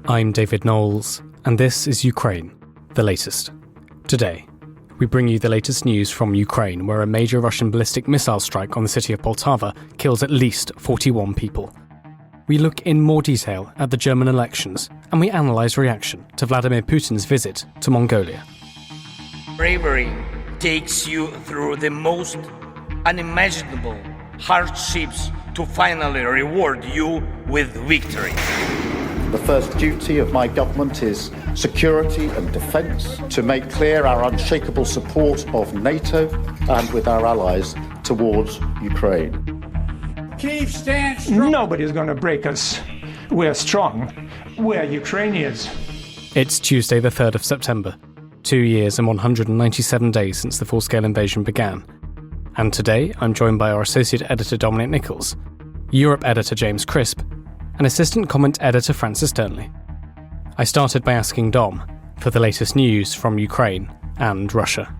I'm David Knowles, and this is Ukraine, the latest. Today, we bring you the latest news from Ukraine, where a major Russian ballistic missile strike on the city of Poltava kills at least 41 people. We look in more detail at the German elections, and we analyse reaction to Vladimir Putin's visit to Mongolia. Bravery takes you through the most unimaginable hardships to finally reward you with victory. The first duty of my government is security and defence, to make clear our unshakable support of NATO and with our allies towards Ukraine. Kyiv stands strong. Nobody's going to break us. We're strong. We're Ukrainians. It's Tuesday the 3rd of September, 2 years and 197 days since the full-scale invasion began. And today I'm joined by our Associate Editor Dominic Nicholls, Europe Editor James Crisp, and Assistant Comment Editor Francis Dearnley. I started by asking Dom for the latest news from Ukraine and Russia.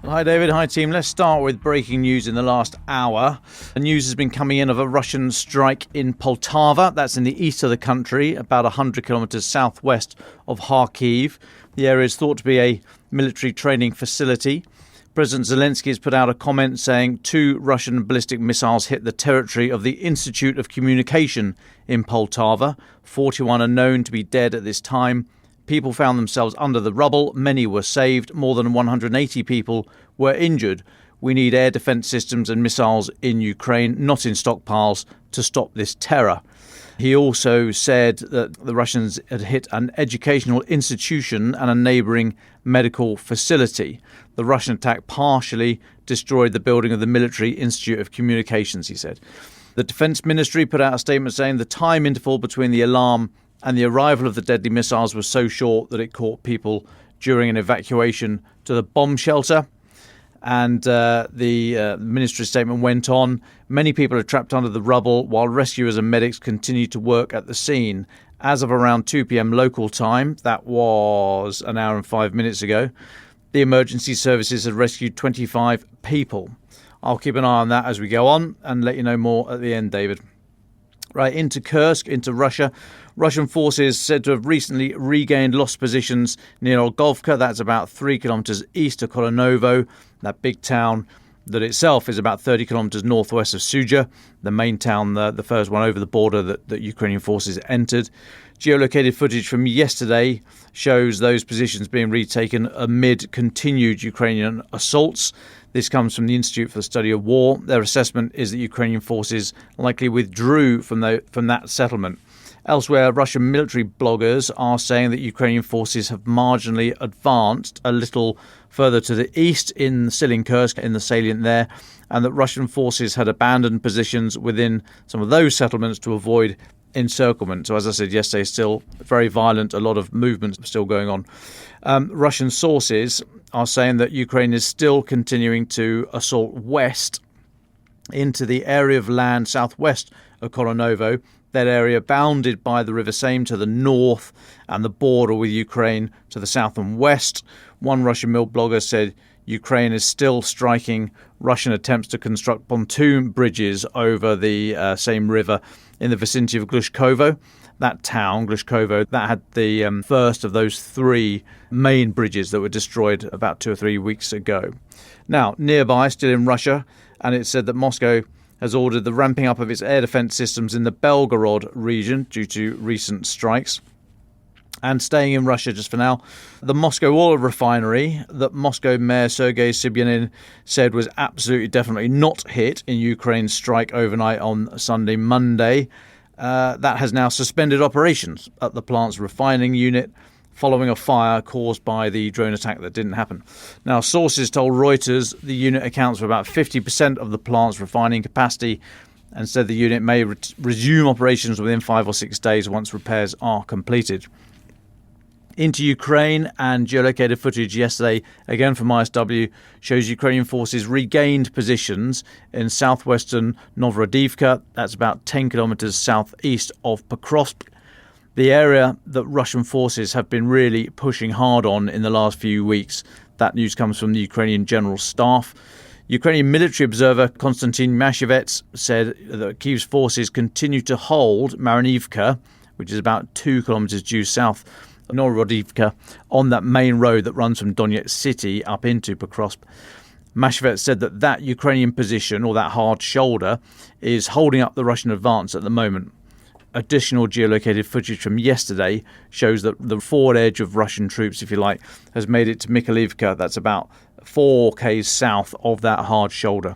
Hi David, hi team. Let's start with breaking news in the last hour. The news has been coming in of a Russian strike in Poltava. That's in the east of the country, about 100 kilometres southwest of Kharkiv. The area is thought to be a military training facility. President Zelensky has put out a comment saying 2 Russian ballistic missiles hit the territory of the Institute of Communication in Poltava. 41 are known to be dead at this time. People found themselves under the rubble. Many were saved. More than 180 people were injured. We need air defence systems and missiles in Ukraine, not in stockpiles, to stop this terror. He also said that the Russians had hit an educational institution and a neighbouring medical facility. The Russian attack partially destroyed the building of the Military Institute of Communications, he said. The Defence Ministry put out a statement saying the time interval between the alarm and the arrival of the deadly missiles was so short that it caught people during an evacuation to the bomb shelter. And the ministry statement went on, many people are trapped under the rubble while rescuers and medics continue to work at the scene. As of around 2 p.m. local time, that was an hour and 5 minutes ago, the emergency services had rescued 25 people. I'll keep an eye on that as we go on and let you know more at the end, David. Right, into Kursk, into Russia. Russian forces said to have recently regained lost positions near Olgovka. That's about 3 kilometres east of Kolonovo, that big town that itself is about 30 kilometres northwest of Suja, the main town, the first one over the border that Ukrainian forces entered. Geolocated footage from yesterday shows those positions being retaken amid continued Ukrainian assaults. This comes from the Institute for the Study of War. Their assessment is that Ukrainian forces likely withdrew from that settlement. Elsewhere, Russian military bloggers are saying that Ukrainian forces have marginally advanced a little further to the east, still in Kursk, in the salient there, and that Russian forces had abandoned positions within some of those settlements to avoid encirclement. So as I said yesterday, still very violent, a lot of movement still going on. Russian sources are saying that Ukraine is still continuing to assault west into the area of land southwest of Kolonovo, that area bounded by the River Seine to the north and the border with Ukraine to the south and west. One Russian mill blogger said Ukraine is still striking Russian attempts to construct pontoon bridges over the same river in the vicinity of Glushkovo. That town, Glushkovo, that had the first of those 3 main bridges that were destroyed about 2 or 3 weeks ago. Now, nearby, still in Russia, and it said that Moscow has ordered the ramping up of its air defence systems in the Belgorod region due to recent strikes. And staying in Russia just for now, the Moscow oil refinery that Moscow Mayor Sergei Sobyanin said was absolutely definitely not hit in Ukraine's strike overnight on Sunday, Monday, that has now suspended operations at the plant's refining unit following a fire caused by the drone attack that didn't happen. Now, sources told Reuters the unit accounts for about 50% of the plant's refining capacity and said the unit may resume operations within 5 or 6 days once repairs are completed. Into Ukraine, and geolocated footage yesterday, again from ISW, shows Ukrainian forces regained positions in southwestern Novrodivka. That's about 10 kilometres southeast of Pokrovsk, the area that Russian forces have been really pushing hard on in the last few weeks. That news comes from the Ukrainian General Staff. Ukrainian military observer Konstantin Mashevets said that Kyiv's forces continue to hold Marinivka, which is about 2 kilometres due south of Novorodivka, on that main road that runs from Donetsk city up into Pokrovsk. Mashvet said that Ukrainian position, or that hard shoulder, is holding up the Russian advance at the moment. Additional geolocated footage from yesterday shows that the forward edge of Russian troops, if you like, has made it to Mykolivka. That's about 4 k's south of that hard shoulder.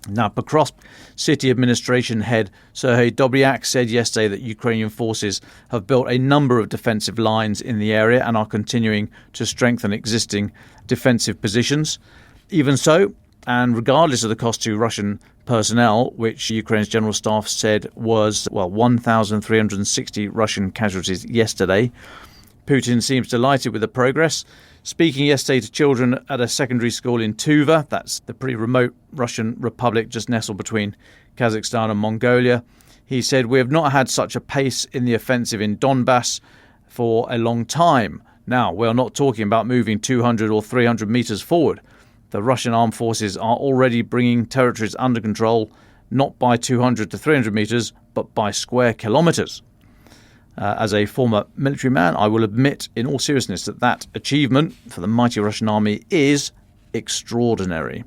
Now, Pokrovsk city administration head Sergei Dobryak said yesterday that Ukrainian forces have built a number of defensive lines in the area and are continuing to strengthen existing defensive positions. Even so, and regardless of the cost to Russian personnel, which Ukraine's general staff said was, 1,360 Russian casualties yesterday, Putin seems delighted with the progress. Speaking yesterday to children at a secondary school in Tuva, that's the pretty remote Russian republic just nestled between Kazakhstan and Mongolia, he said, "We have not had such a pace in the offensive in Donbass for a long time. Now, we're not talking about moving 200 or 300 metres forward. The Russian armed forces are already bringing territories under control, not by 200 to 300 metres, but by square kilometres." As a former military man, I will admit in all seriousness that achievement for the mighty Russian army is extraordinary.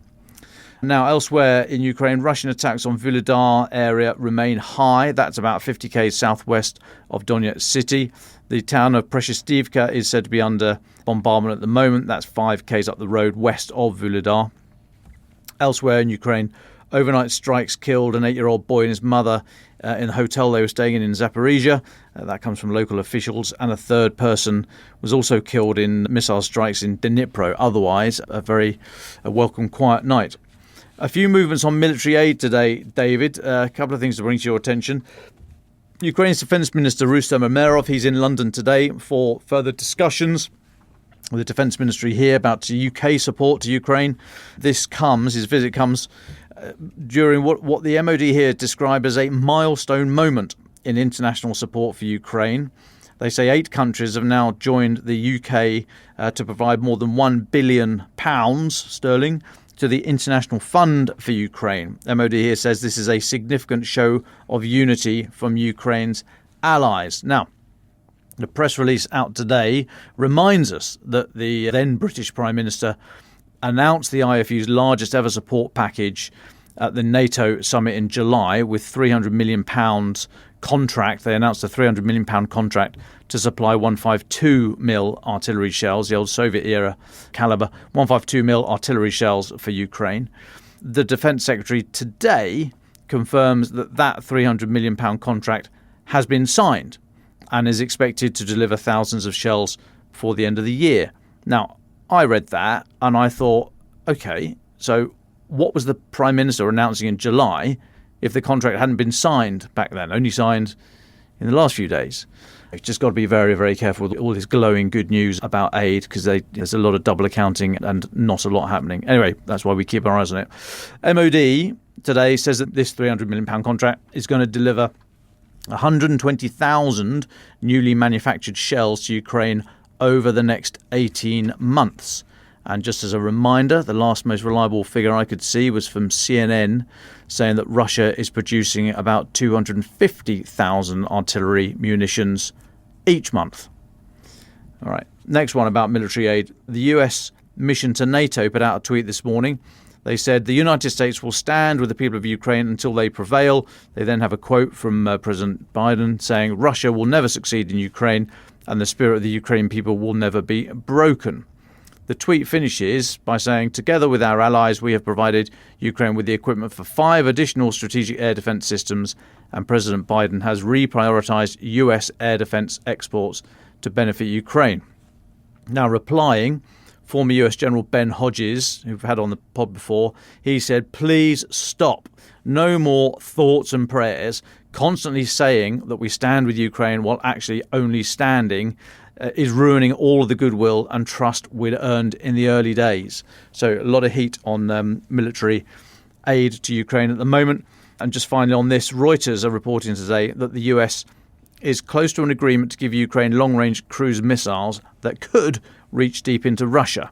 Now, elsewhere in Ukraine, Russian attacks on Vuhledar area remain high. That's about 50 k's southwest of Donetsk city. The town of Preshestivka is said to be under bombardment at the moment. That's 5 k's up the road west of Vuhledar. Elsewhere in Ukraine, overnight strikes killed an 8-year-old boy and his mother in the hotel they were staying in Zaporizhia. That comes from local officials. And a third person was also killed in missile strikes in Dnipro. Otherwise, a welcome quiet night. A few movements on military aid today, David. A couple of things to bring to your attention. Ukraine's Defence Minister Rustem Umerov, he's in London today for further discussions with the Defence Ministry here about UK support to Ukraine. His visit comes during what the MOD here described as a milestone moment in international support for Ukraine. They say 8 countries have now joined the UK to provide more than £1 billion sterling to the International Fund for Ukraine. MOD here says this is a significant show of unity from Ukraine's allies. Now, the press release out today reminds us that the then British Prime Minister announced the IFU's largest ever support package at the NATO summit in July with £300 million contract. They announced a £300 million contract to supply 152mm artillery shells, the old Soviet-era caliber, 152mm artillery shells for Ukraine. The Defence Secretary today confirms that £300 million contract has been signed and is expected to deliver thousands of shells before the end of the year. Now, I read that and I thought, OK, so what was the Prime Minister announcing in July if the contract hadn't been signed back then, only signed in the last few days? You've just got to be very, very careful with all this glowing good news about aid because there's a lot of double accounting and not a lot happening. Anyway, that's why we keep our eyes on it. MOD today says that this £300 million contract is going to deliver 120,000 newly manufactured shells to Ukraine over the next 18 months. And just as a reminder, the last most reliable figure I could see was from CNN saying that Russia is producing about 250,000 artillery munitions each month. All right, next one about military aid. The US mission to NATO put out a tweet this morning. They said the United States will stand with the people of Ukraine until they prevail. They then have a quote from President Biden saying Russia will never succeed in Ukraine and the spirit of the Ukrainian people will never be broken. The tweet finishes by saying, together with our allies, we have provided Ukraine with the equipment for 5 additional strategic air defence systems, and President Biden has reprioritised US air defence exports to benefit Ukraine. Now, replying, former US General Ben Hodges, who we've had on the pod before, he said, please stop. No more thoughts and prayers, constantly saying that we stand with Ukraine while actually only standing is ruining all of the goodwill and trust we'd earned in the early days. So a lot of heat on military aid to Ukraine at the moment. And just finally on this, Reuters are reporting today that the US is close to an agreement to give Ukraine long-range cruise missiles that could reach deep into Russia.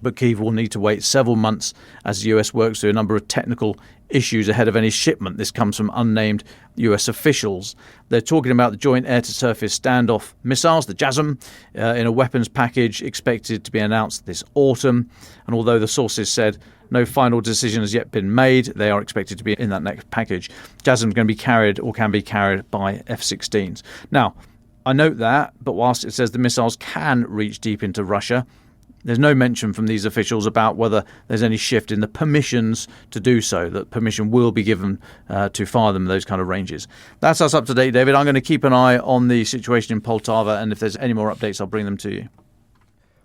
But Kyiv will need to wait several months as the US works through a number of technical issues ahead of any shipment. This comes from unnamed US officials. They're talking about the Joint Air-to-Surface Standoff missiles, the JASSM, in a weapons package expected to be announced this autumn. And although the sources said no final decision has yet been made, they are expected to be in that next package. JASSM is going to be carried or can be carried by F-16s. Now, I note that, but whilst it says the missiles can reach deep into Russia, there's no mention from these officials about whether there's any shift in the permissions to do so, that permission will be given to fire them those kind of ranges. That's us up to date, David. I'm going to keep an eye on the situation in Poltava, and if there's any more updates, I'll bring them to you.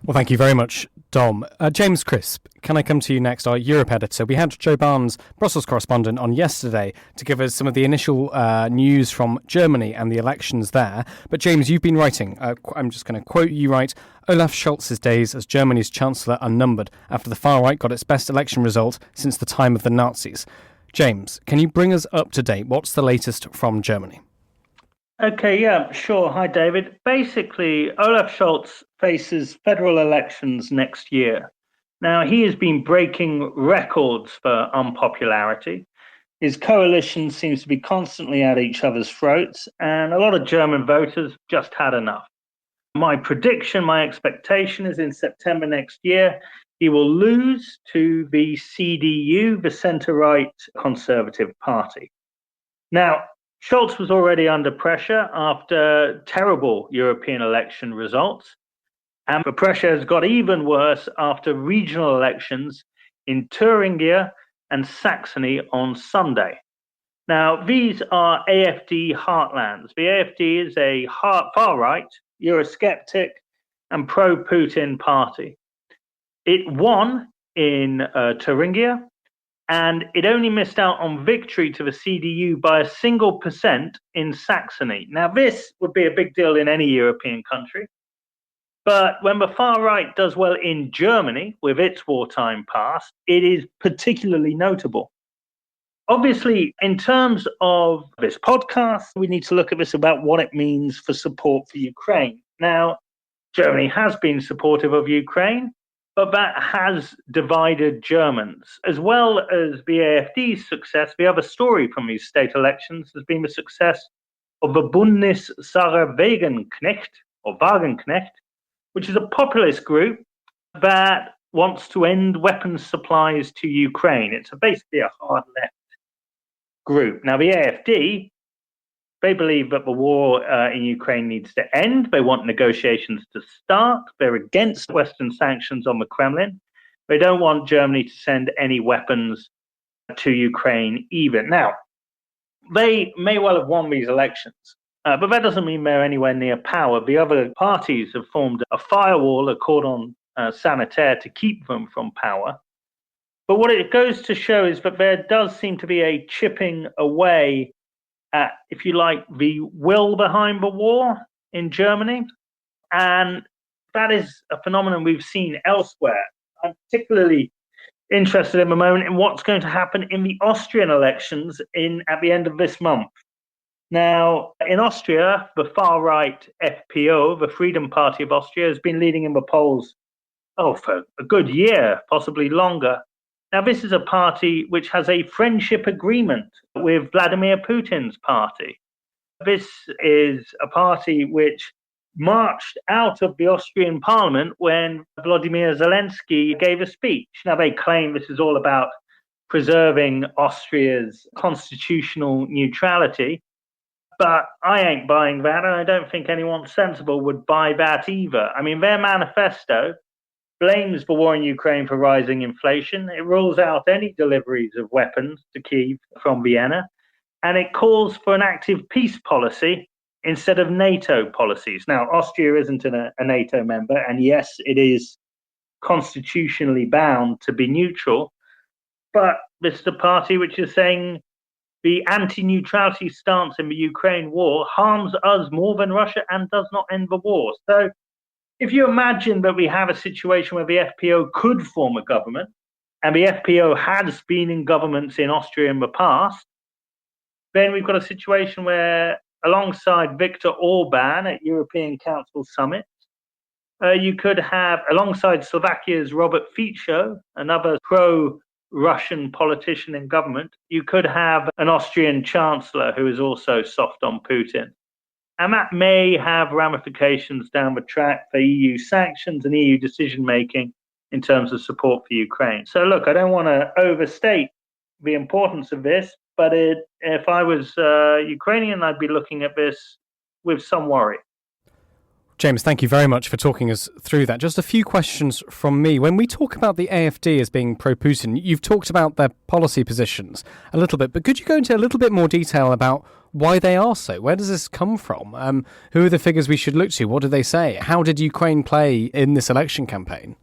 Well, thank you very much, Dom. James Crisp, can I come to you next, our Europe editor? We had Joe Barnes, Brussels correspondent, on yesterday to give us some of the initial news from Germany and the elections there. But James, you've been writing, I'm just going to quote you, write, Olaf Scholz's days as Germany's chancellor are numbered after the far right got its best election result since the time of the Nazis. James, can you bring us up to date? What's the latest from Germany? Okay, yeah, sure. Hi, David. Basically, Olaf Scholz faces federal elections next year. Now, he has been breaking records for unpopularity. His coalition seems to be constantly at each other's throats, and a lot of German voters just had enough. My prediction, my expectation is in September next year, he will lose to the CDU, the centre-right Conservative Party. Now, Scholz was already under pressure after terrible European election results, and the pressure has got even worse after regional elections in Thuringia and Saxony on Sunday. Now, these are AfD heartlands. The AfD is a far-right, Eurosceptic and pro-Putin party. It won in Thuringia, and it only missed out on victory to the CDU by a single % in Saxony. Now, this would be a big deal in any European country. But when the far right does well in Germany with its wartime past, it is particularly notable. Obviously, in terms of this podcast, we need to look at this about what it means for support for Ukraine. Now, Germany has been supportive of Ukraine, but that has divided Germans. As well as the AfD's success, the other story from these state elections has been the success of the Bundeswehrwagenknecht, or Wagenknecht, which is a populist group that wants to end weapons supplies to Ukraine. It's basically a hard left group. Now, the AfD, they believe that the war in Ukraine needs to end. They want negotiations to start. They're against Western sanctions on the Kremlin. They don't want Germany to send any weapons to Ukraine either. Now, they may well have won these elections, but that doesn't mean they're anywhere near power. The other parties have formed a firewall, a cordon sanitaire, to keep them from power. But what it goes to show is that there does seem to be a chipping away at, if you like, the will behind the war in Germany. And that is a phenomenon we've seen elsewhere. I'm particularly interested in the moment in what's going to happen in the Austrian elections at the end of this month. Now, in Austria, the far-right FPO, the Freedom Party of Austria, has been leading in the polls for a good year, possibly longer. Now, this is a party which has a friendship agreement with Vladimir Putin's party. This is a party which marched out of the Austrian parliament when Vladimir Zelensky gave a speech. Now, they claim this is all about preserving Austria's constitutional neutrality, but I ain't buying that, and I don't think anyone sensible would buy that either. I mean, their manifesto blames the war in Ukraine for rising inflation. It rules out any deliveries of weapons to Kyiv from Vienna, and it calls for an active peace policy instead of NATO policies. Now, Austria isn't a NATO member, and yes, it is constitutionally bound to be neutral, but this is a party which is saying the anti-neutrality stance in the Ukraine war harms us more than Russia and does not end the war. So if you imagine that we have a situation where the FPO could form a government, and the FPO has been in governments in Austria in the past, then we've got a situation where, alongside Viktor Orban at European Council summits, You could have, alongside Slovakia's Robert Fico, another pro-Russian politician in government, you could have an Austrian chancellor who is also soft on Putin. And that may have ramifications down the track for EU sanctions and EU decision-making in terms of support for Ukraine. So look, I don't want to overstate the importance of this, but if I was Ukrainian, I'd be looking at this with some worry. James, thank you very much for talking us through that. Just a few questions from me. When we talk about the AfD as being pro-Putin, you've talked about their policy positions a little bit, but could you go into a little bit more detail about why they are so? Where does this come from? Who are the figures we should look to? What do they say? How did Ukraine play in this election campaign?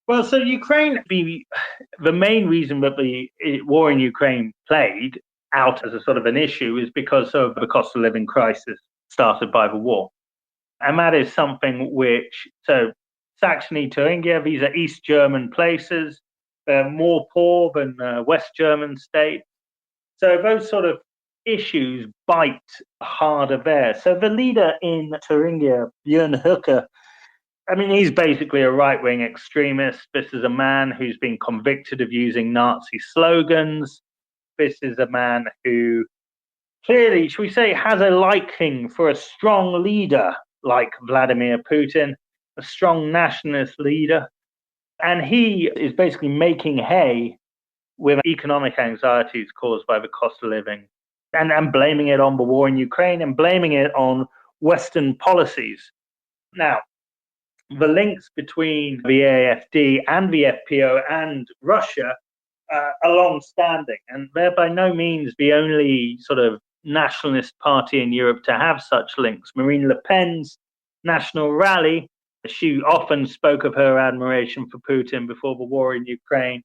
Well, so Ukraine, the main reason that the war in Ukraine played out as a sort of an issue is because of the cost of living crisis started by the war. And that is something which, so Saxony, Thuringia, these are East German places. They're more poor than West German states. So those sort of issues bite harder there. So the leader in Thuringia, Björn Höcke, I mean, he's basically a right-wing extremist. This is a man who's been convicted of using Nazi slogans. This is a man who clearly, shall we say, has a liking for a strong leader like Vladimir Putin, a strong nationalist leader. And he is basically making hay with economic anxieties caused by the cost of living and blaming it on the war in Ukraine and blaming it on Western policies. Now, the links between the AfD and the FPO and Russia are long-standing, and they're by no means the only sort of nationalist party in Europe to have such links. Marine Le Pen's National Rally, she often spoke of her admiration for Putin before the war in Ukraine.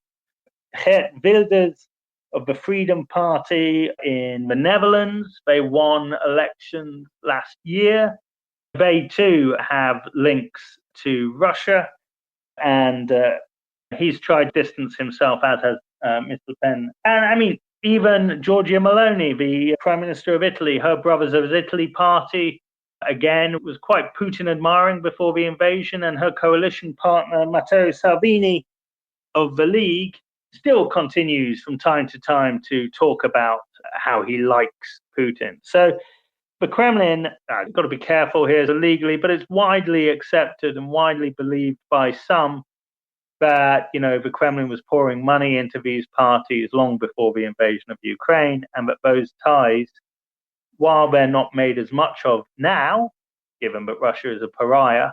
Geert Wilders of the Freedom Party in the Netherlands, they won elections last year. They too have links to Russia, and he's tried to distance himself, as has Ms. Le Pen. And I mean, even Giorgia Meloni, the Prime Minister of Italy, her Brothers of Italy party, again, was quite Putin admiring before the invasion, and her coalition partner, Matteo Salvini of the League, still continues from time to time to talk about how he likes Putin. So the Kremlin, I've got to be careful here legally, but it's widely accepted and widely believed by some that, you know, the Kremlin was pouring money into these parties long before the invasion of Ukraine, and that those ties, while they're not made as much of now, given that Russia is a pariah,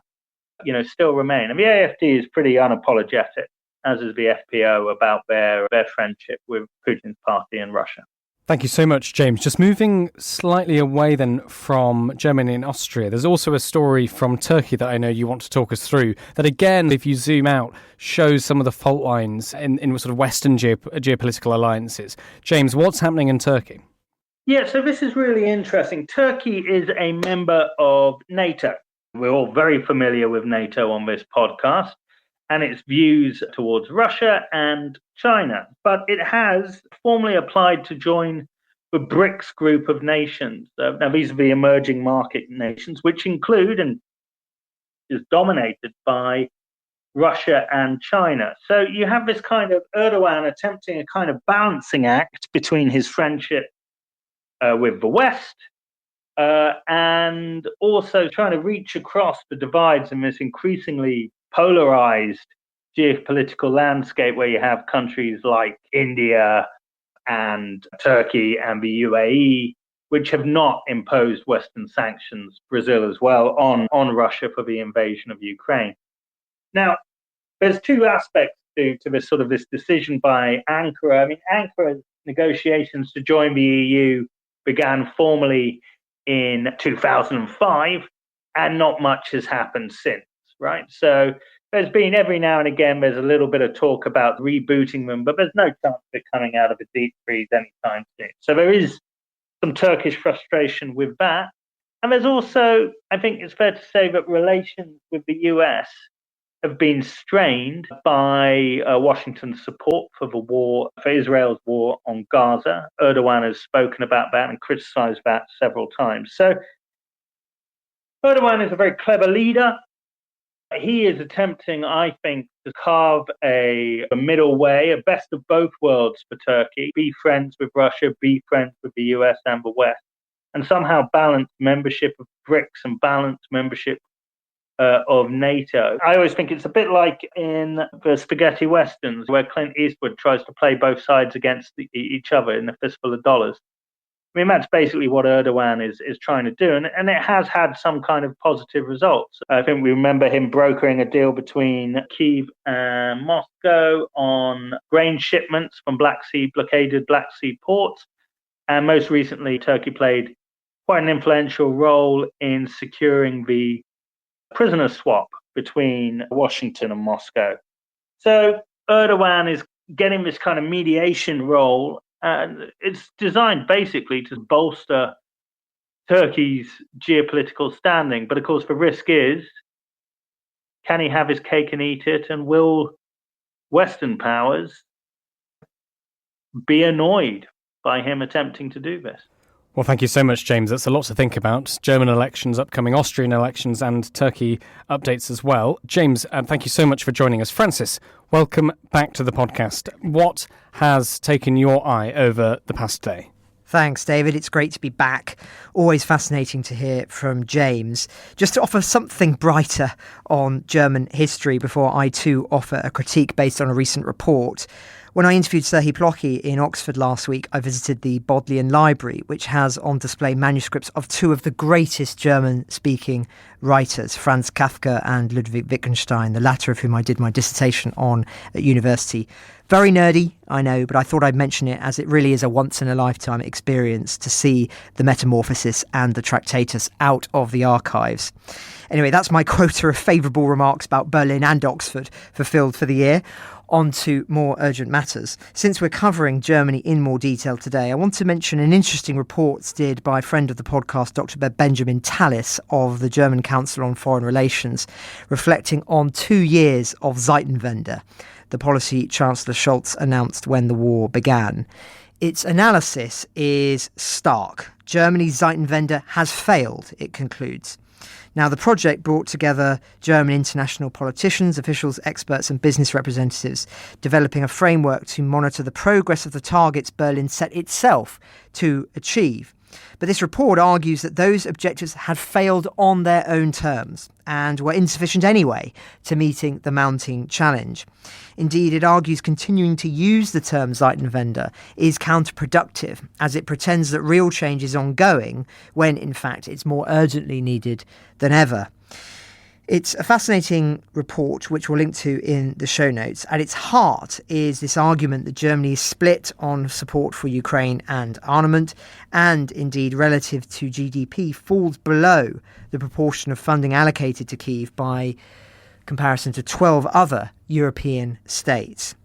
you know, still remain. And the AfD is pretty unapologetic, as is the FPO, about their friendship with Putin's party in Russia. Thank you so much, James. Just moving slightly away then from Germany and Austria, there's also a story from Turkey that I know you want to talk us through that, again, if you zoom out, shows some of the fault lines in sort of Western geopolitical alliances. James, what's happening in Turkey? Yeah, so this is really interesting. Turkey is a member of NATO. We're all very familiar with NATO on this podcast and its views towards Russia and China. But it has formally applied to join the BRICS group of nations. Now, these are the emerging market nations, which include and is dominated by Russia and China. So you have this kind of Erdogan attempting a kind of balancing act between his friendship with the West and also trying to reach across the divides in this increasingly polarized geopolitical landscape where you have countries like India and Turkey and the UAE, which have not imposed Western sanctions, Brazil as well, on Russia for the invasion of Ukraine. Now, there's two aspects to this decision by Ankara. I mean, Ankara's negotiations to join the EU began formally in 2005, and not much has happened since, right? So there's been every now and again, there's a little bit of talk about rebooting them, but there's no chance of it coming out of a deep freeze anytime soon. So there is some Turkish frustration with that. And there's also, I think it's fair to say that relations with the US have been strained by Washington's support for the war, for Israel's war on Gaza. Erdogan has spoken about that and criticized that several times. So Erdogan is a very clever leader. He is attempting, I think, to carve a middle way, a best of both worlds for Turkey, be friends with Russia, be friends with the US and the West, and somehow balance membership of BRICS and balance membership of NATO. I always think it's a bit like in the spaghetti westerns where Clint Eastwood tries to play both sides against each other in a fistful of dollars. I mean, that's basically what Erdogan is trying to do, and it has had some kind of positive results. I think we remember him brokering a deal between Kyiv and Moscow on grain shipments from blockaded Black Sea ports, and most recently, Turkey played quite an influential role in securing the prisoner swap between Washington and Moscow. So Erdogan is getting this kind of mediation role, and it's designed basically to bolster Turkey's geopolitical standing. But of course, the risk is, can he have his cake and eat it? And will Western powers be annoyed by him attempting to do this? Well, thank you so much, James. That's a lot to think about. German elections, upcoming Austrian elections, and Turkey updates as well. James, thank you so much for joining us. Francis, welcome back to the podcast. What has taken your eye over the past day? Thanks, David. It's great to be back. Always fascinating to hear from James. Just to offer something brighter on German history before I too offer a critique based on a recent report. When I interviewed Serhii Plochy in Oxford last week, I visited the Bodleian Library, which has on display manuscripts of two of the greatest German-speaking writers, Franz Kafka and Ludwig Wittgenstein, the latter of whom I did my dissertation on at university. Very nerdy, I know, but I thought I'd mention it as it really is a once-in-a-lifetime experience to see the Metamorphosis and the Tractatus out of the archives. Anyway, that's my quota of favourable remarks about Berlin and Oxford fulfilled for the year. On to more urgent matters. Since we're covering Germany in more detail today, I want to mention an interesting report did by a friend of the podcast, Dr. Benjamin Tallis of the German Council on Foreign Relations, reflecting on 2 years of Zeitenwende, the policy Chancellor Scholz announced when the war began. Its analysis is stark. Germany's Zeitenwende has failed, it concludes. Now, the project brought together German international politicians, officials, experts and business representatives, developing a framework to monitor the progress of the targets Berlin set itself to achieve. But this report argues that those objectives had failed on their own terms and were insufficient anyway to meeting the mounting challenge. Indeed, it argues continuing to use the term Zeitenwende is counterproductive, as it pretends that real change is ongoing when, in fact, it's more urgently needed than ever. It's a fascinating report, which we'll link to in the show notes. At its heart is this argument that Germany is split on support for Ukraine and armament, and indeed, relative to GDP, falls below the proportion of funding allocated to Kyiv by comparison to 12 other European states.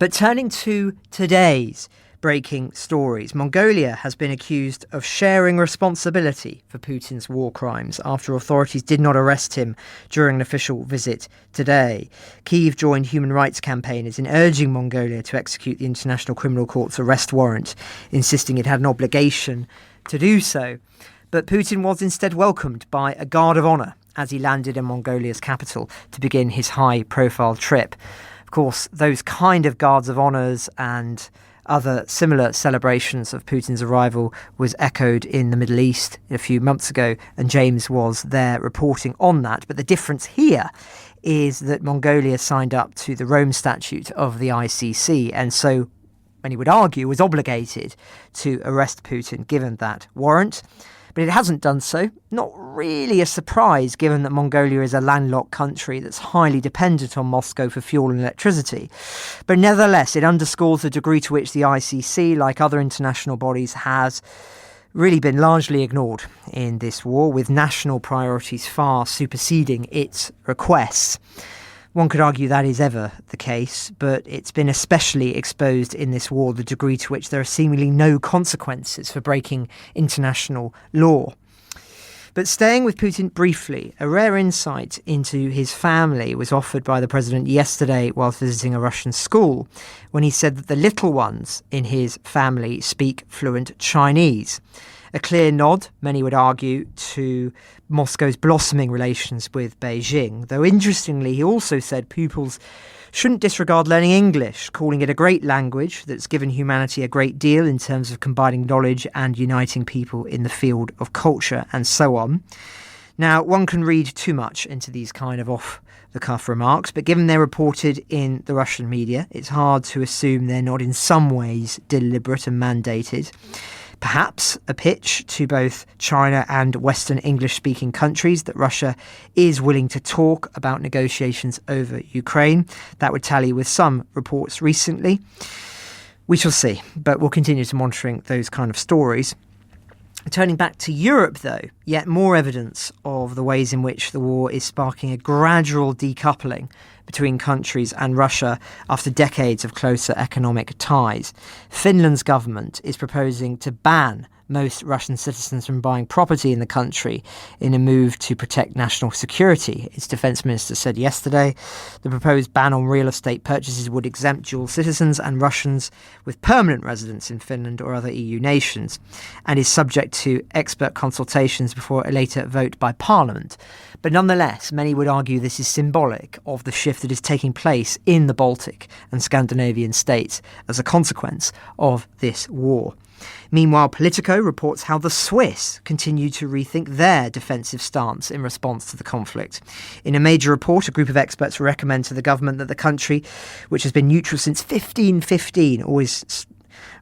But turning to today's breaking stories, Mongolia has been accused of sharing responsibility for Putin's war crimes after authorities did not arrest him during an official visit today. Kyiv joined human rights campaigners in urging Mongolia to execute the International Criminal Court's arrest warrant, insisting it had an obligation to do so. But Putin was instead welcomed by a guard of honour as he landed in Mongolia's capital to begin his high-profile trip. Of course, those kind of guards of honours and other similar celebrations of Putin's arrival was echoed in the Middle East a few months ago, and James was there reporting on that. But the difference here is that Mongolia signed up to the Rome Statute of the ICC, and so, many would argue, was obligated to arrest Putin given that warrant. But it hasn't done so. Not really a surprise, given that Mongolia is a landlocked country that's highly dependent on Moscow for fuel and electricity. But nevertheless, it underscores the degree to which the ICC, like other international bodies, has really been largely ignored in this war, with national priorities far superseding its requests. One could argue that is ever the case, but it's been especially exposed in this war, the degree to which there are seemingly no consequences for breaking international law. But staying with Putin briefly, a rare insight into his family was offered by the president yesterday whilst visiting a Russian school, when he said that the little ones in his family speak fluent Chinese. A clear nod, many would argue, to Moscow's blossoming relations with Beijing, though interestingly he also said pupils shouldn't disregard learning English, calling it a great language that's given humanity a great deal in terms of combining knowledge and uniting people in the field of culture and so on. Now, one can read too much into these kind of off-the-cuff remarks, but given they're reported in the Russian media, it's hard to assume they're not in some ways deliberate and mandated. Perhaps a pitch to both China and Western English-speaking countries that Russia is willing to talk about negotiations over Ukraine. That would tally with some reports recently. We shall see, but we'll continue to monitoring those kind of stories. Turning back to Europe, though, yet more evidence of the ways in which the war is sparking a gradual decoupling between countries and Russia after decades of closer economic ties. Finland's government is proposing to ban most Russian citizens from buying property in the country in a move to protect national security. Its defence minister said yesterday the proposed ban on real estate purchases would exempt dual citizens and Russians with permanent residence in Finland or other EU nations, and is subject to expert consultations before a later vote by Parliament. But nonetheless, many would argue this is symbolic of the shift that is taking place in the Baltic and Scandinavian states as a consequence of this war. Meanwhile, Politico reports how the Swiss continue to rethink their defensive stance in response to the conflict. In a major report, a group of experts recommend to the government that the country, which has been neutral since 1515, always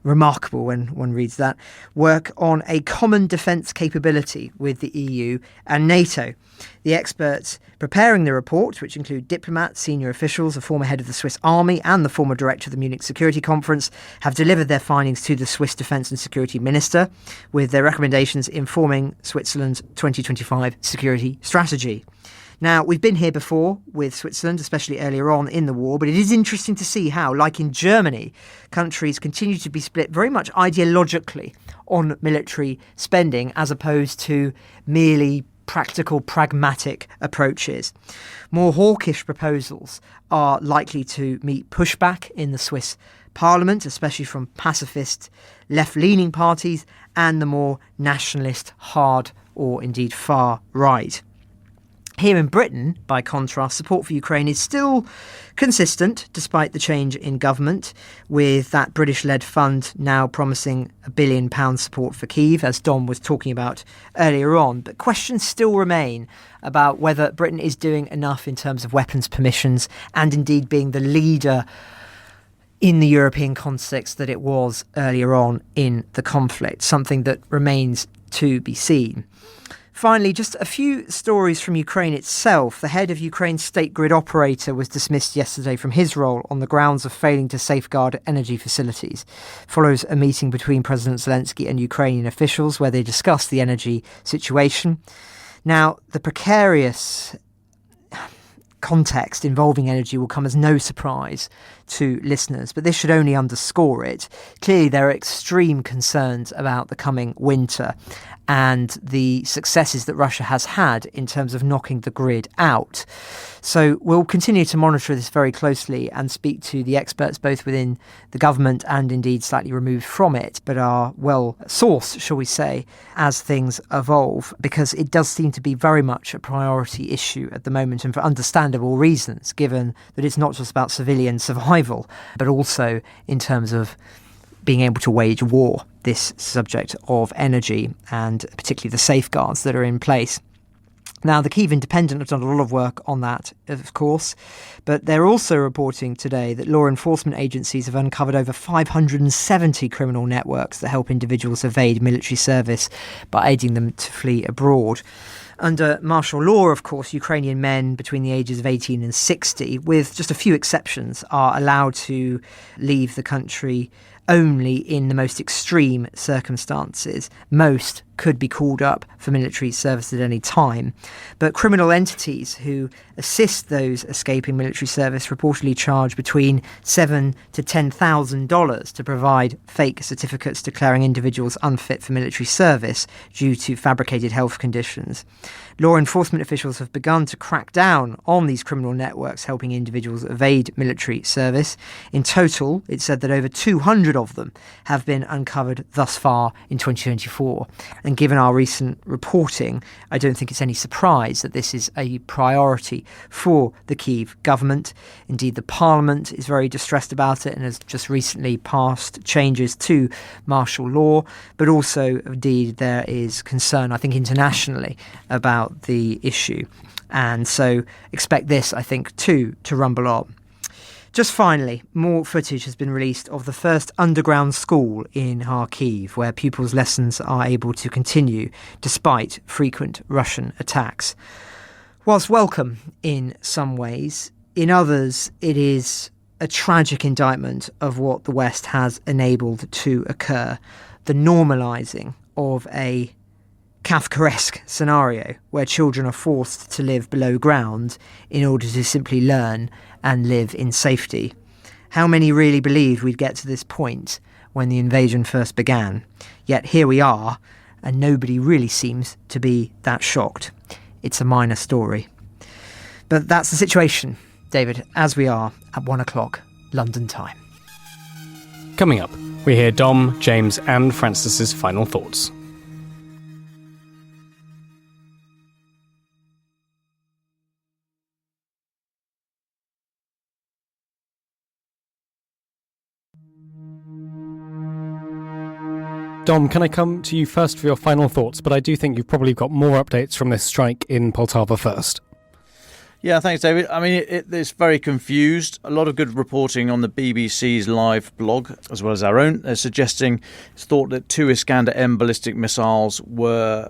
remarkable when one reads that, work on a common defence capability with the EU and NATO. The experts preparing the report, which include diplomats, senior officials, a former head of the Swiss army and the former director of the Munich Security Conference, have delivered their findings to the Swiss Defence and Security Minister, with their recommendations informing Switzerland's 2025 security strategy. Now, we've been here before with Switzerland, especially earlier on in the war, but it is interesting to see how, like in Germany, countries continue to be split very much ideologically on military spending as opposed to merely practical, pragmatic approaches. More hawkish proposals are likely to meet pushback in the Swiss Parliament, especially from pacifist left-leaning parties and the more nationalist hard or indeed far right. Here in Britain, by contrast, support for Ukraine is still consistent despite the change in government, with that British-led fund now promising £1 billion support for Kyiv, as Dom was talking about earlier on. But questions still remain about whether Britain is doing enough in terms of weapons permissions and indeed being the leader in the European context that it was earlier on in the conflict, something that remains to be seen. Finally, just a few stories from Ukraine itself. The head of Ukraine's state grid operator was dismissed yesterday from his role on the grounds of failing to safeguard energy facilities. Follows a meeting between President Zelensky and Ukrainian officials where they discussed the energy situation. Now, the precarious context involving energy will come as no surprise to listeners, but this should only underscore it. Clearly, there are extreme concerns about the coming winter and the successes that Russia has had in terms of knocking the grid out. So we'll continue to monitor this very closely and speak to the experts both within the government and indeed slightly removed from it, but are well sourced, shall we say, as things evolve, because it does seem to be very much a priority issue at the moment, and for understandable reasons, given that it's not just about civilian survival, but also in terms of being able to wage war, this subject of energy and particularly the safeguards that are in place. Now, the Kyiv Independent have done a lot of work on that, of course, but they're also reporting today that law enforcement agencies have uncovered over 570 criminal networks that help individuals evade military service by aiding them to flee abroad. Under martial law, of course, Ukrainian men between the ages of 18 and 60, with just a few exceptions, are allowed to leave the country only in the most extreme circumstances. Most could be called up for military service at any time. But criminal entities who assist those escaping military service reportedly charge between $7,000 to $10,000 to provide fake certificates declaring individuals unfit for military service due to fabricated health conditions. Law enforcement officials have begun to crack down on these criminal networks helping individuals evade military service. In total, it's said that over 200 100 of them have been uncovered thus far in 2024. And given our recent reporting, I don't think it's any surprise that this is a priority for the Kyiv government. Indeed, the parliament is very distressed about it and has just recently passed changes to martial law. But also, indeed, there is concern, I think, internationally about the issue. And so expect this, I think, too, to rumble on. Just finally, more footage has been released of the first underground school in Kharkiv, where pupils' lessons are able to continue despite frequent Russian attacks. Whilst welcome in some ways, in others it is a tragic indictment of what the West has enabled to occur, the normalising of a Kafkaesque scenario where children are forced to live below ground in order to simply learn and live in safety. How many really believed we'd get to this point when the invasion first began? Yet here we are, and nobody really seems to be that shocked. It's a minor story. But that's the situation, David, as we are at 1 o'clock London time. Coming up, we hear Dom, James and Francis's final thoughts. Dom, can I come to you first for your final thoughts? But I do think you've probably got more updates from this strike in Poltava first. Yeah, thanks, David. I mean, it's very confused. A lot of good reporting on the BBC's live blog, as well as our own. They're suggesting it's thought that 2 Iskander-M ballistic missiles were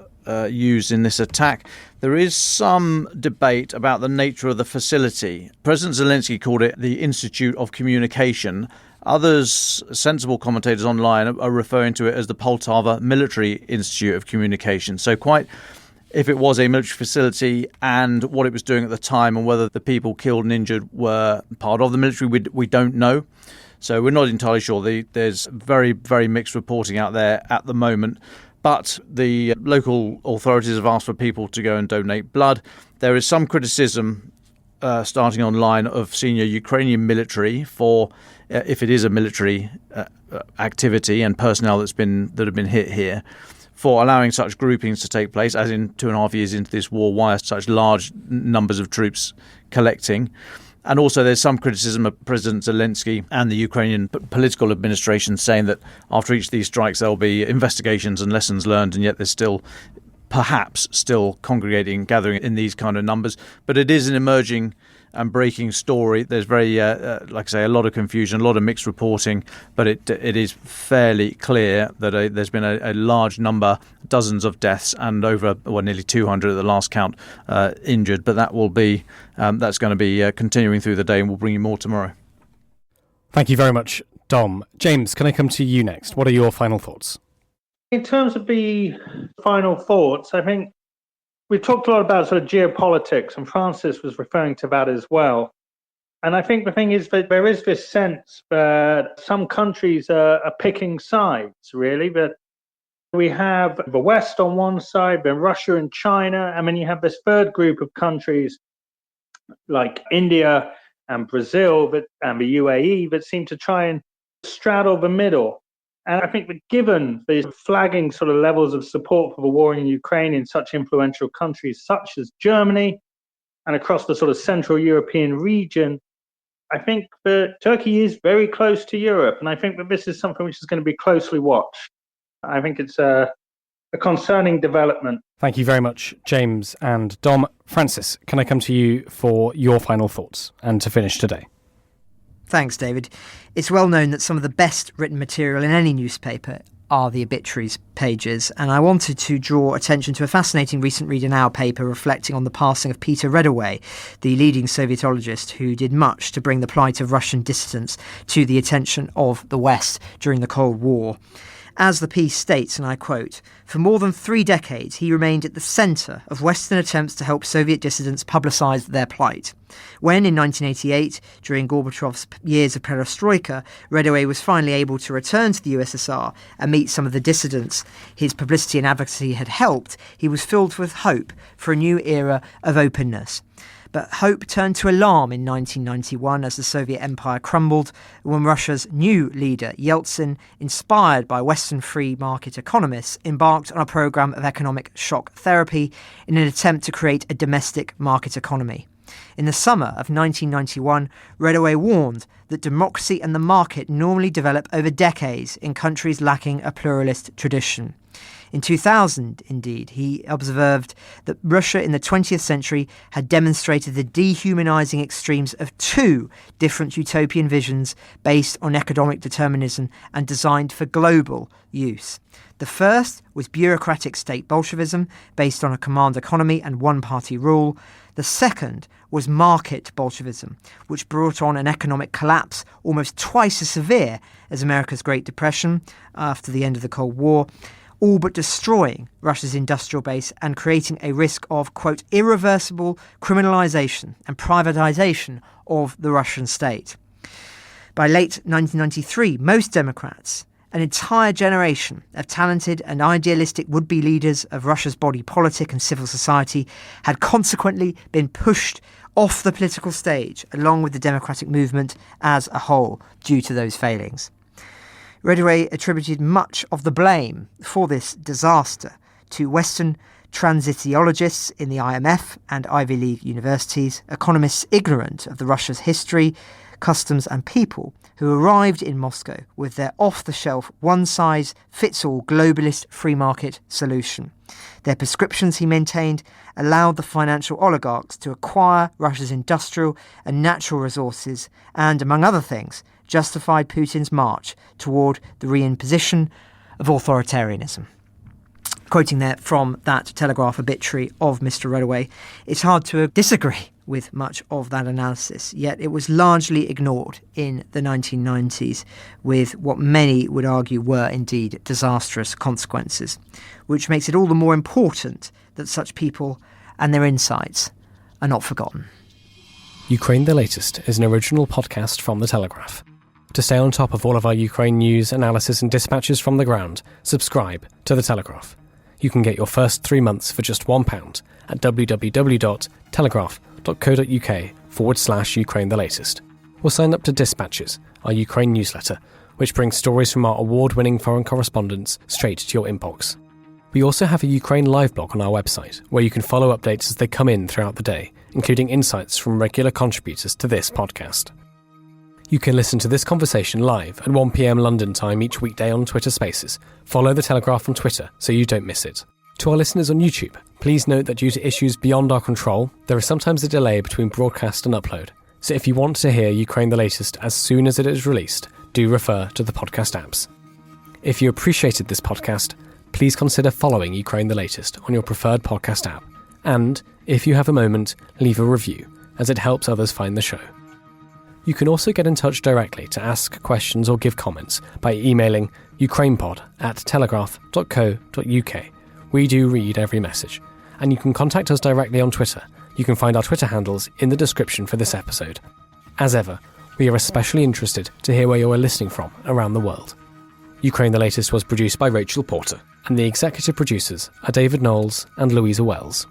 used in this attack. There is some debate about the nature of the facility. President Zelensky called it the Institute of Communication. Others, sensible commentators online, are referring to it as the Poltava Military Institute of Communication. So quite, if it was a military facility and what it was doing at the time and whether the people killed and injured were part of the military, we don't know. So we're not entirely sure. There's very, very mixed reporting out there at the moment. But the local authorities have asked for people to go and donate blood. There is some criticism starting online of senior Ukrainian military for, if it is a military activity and personnel that have been hit here, for allowing such groupings to take place, as in 2.5 years into this war, why are such large numbers of troops collecting? And also there's some criticism of President Zelensky and the Ukrainian political administration saying that after each of these strikes there'll be investigations and lessons learned, and yet there's perhaps still gathering in these kind of numbers. But it is an emerging and breaking story. There's very, like I say, a lot of confusion, a lot of mixed reporting, but it is fairly clear that there's been a large number, dozens of deaths, and over nearly 200 at the last count injured. But that will be that's going to be continuing through the day, and we'll bring you more tomorrow. Thank you very much, Dom. James, can I come to you next? What are your final thoughts? In terms of the final thoughts, I think we've talked a lot about sort of geopolitics, and Francis was referring to that as well. And I think the thing is that there is this sense that some countries are picking sides, really. That we have the West on one side, then Russia and China, and then you have this third group of countries like India and Brazil and the UAE that seem to try and straddle the middle. And I think that given these flagging sort of levels of support for the war in Ukraine in such influential countries such as Germany and across the sort of Central European region, I think that Turkey is very close to Europe. And I think that this is something which is going to be closely watched. I think it's a concerning development. Thank you very much, James and Dom. Francis, can I come to you for your final thoughts and to finish today? Thanks, David. It's well known that some of the best written material in any newspaper are the obituaries pages, and I wanted to draw attention to a fascinating recent read in our paper reflecting on the passing of Peter Reddaway, the leading Sovietologist who did much to bring the plight of Russian dissidents to the attention of the West during the Cold War. As the piece states, and I quote, "For more than 3 decades, he remained at the centre of Western attempts to help Soviet dissidents publicise their plight. When, in 1988, during Gorbachev's years of perestroika, Reddaway was finally able to return to the USSR and meet some of the dissidents his publicity and advocacy had helped, he was filled with hope for a new era of openness. But hope turned to alarm in 1991 as the Soviet Empire crumbled, when Russia's new leader, Yeltsin, inspired by Western free market economists, embarked on a program of economic shock therapy in an attempt to create a domestic market economy. In the summer of 1991, Reddaway warned that democracy and the market normally develop over decades in countries lacking a pluralist tradition. In 2000, indeed, he observed that Russia in the 20th century had demonstrated the dehumanising extremes of two different utopian visions based on economic determinism and designed for global use. The first was bureaucratic state Bolshevism based on a command economy and one-party rule. The second was market Bolshevism, which brought on an economic collapse almost twice as severe as America's Great Depression after the end of the Cold War, all but destroying Russia's industrial base and creating a risk of, quote, irreversible criminalisation and privatisation of the Russian state. By late 1993, most Democrats, an entire generation of talented and idealistic would-be leaders of Russia's body politic and civil society, had consequently been pushed off the political stage, along with the democratic movement as a whole, due to those failings. Reddaway attributed much of the blame for this disaster to Western transitiologists in the IMF and Ivy League universities, economists ignorant of Russia's history, customs and people, who arrived in Moscow with their off-the-shelf, one-size-fits-all globalist free market solution. Their prescriptions, he maintained, allowed the financial oligarchs to acquire Russia's industrial and natural resources and, among other things, justified Putin's march toward the reimposition of authoritarianism. Quoting there from that Telegraph obituary of Mr. Reddaway, it's hard to disagree with much of that analysis, yet it was largely ignored in the 1990s with what many would argue were indeed disastrous consequences, which makes it all the more important that such people and their insights are not forgotten. Ukraine the Latest is an original podcast from The Telegraph. To stay on top of all of our Ukraine news, analysis and dispatches from the ground, subscribe to The Telegraph. You can get your first 3 months for just £1 at www.telegraph.co.uk/Ukraine the Latest. Or sign up to Dispatches, our Ukraine newsletter, which brings stories from our award-winning foreign correspondents straight to your inbox. We also have a Ukraine live blog on our website, where you can follow updates as they come in throughout the day, including insights from regular contributors to this podcast. You can listen to this conversation live at 1 p.m. London time each weekday on Twitter Spaces. Follow The Telegraph on Twitter so you don't miss it. To our listeners on YouTube, please note that due to issues beyond our control, there is sometimes a delay between broadcast and upload. So if you want to hear Ukraine the Latest as soon as it is released, do refer to the podcast apps. If you appreciated this podcast, please consider following Ukraine the Latest on your preferred podcast app. And, if you have a moment, leave a review, as it helps others find the show. You can also get in touch directly to ask questions or give comments by emailing ukrainepod@telegraph.co.uk. We do read every message. And you can contact us directly on Twitter. You can find our Twitter handles in the description for this episode. As ever, we are especially interested to hear where you are listening from around the world. Ukraine the Latest was produced by Rachel Porter, and the executive producers are David Knowles and Louisa Wells.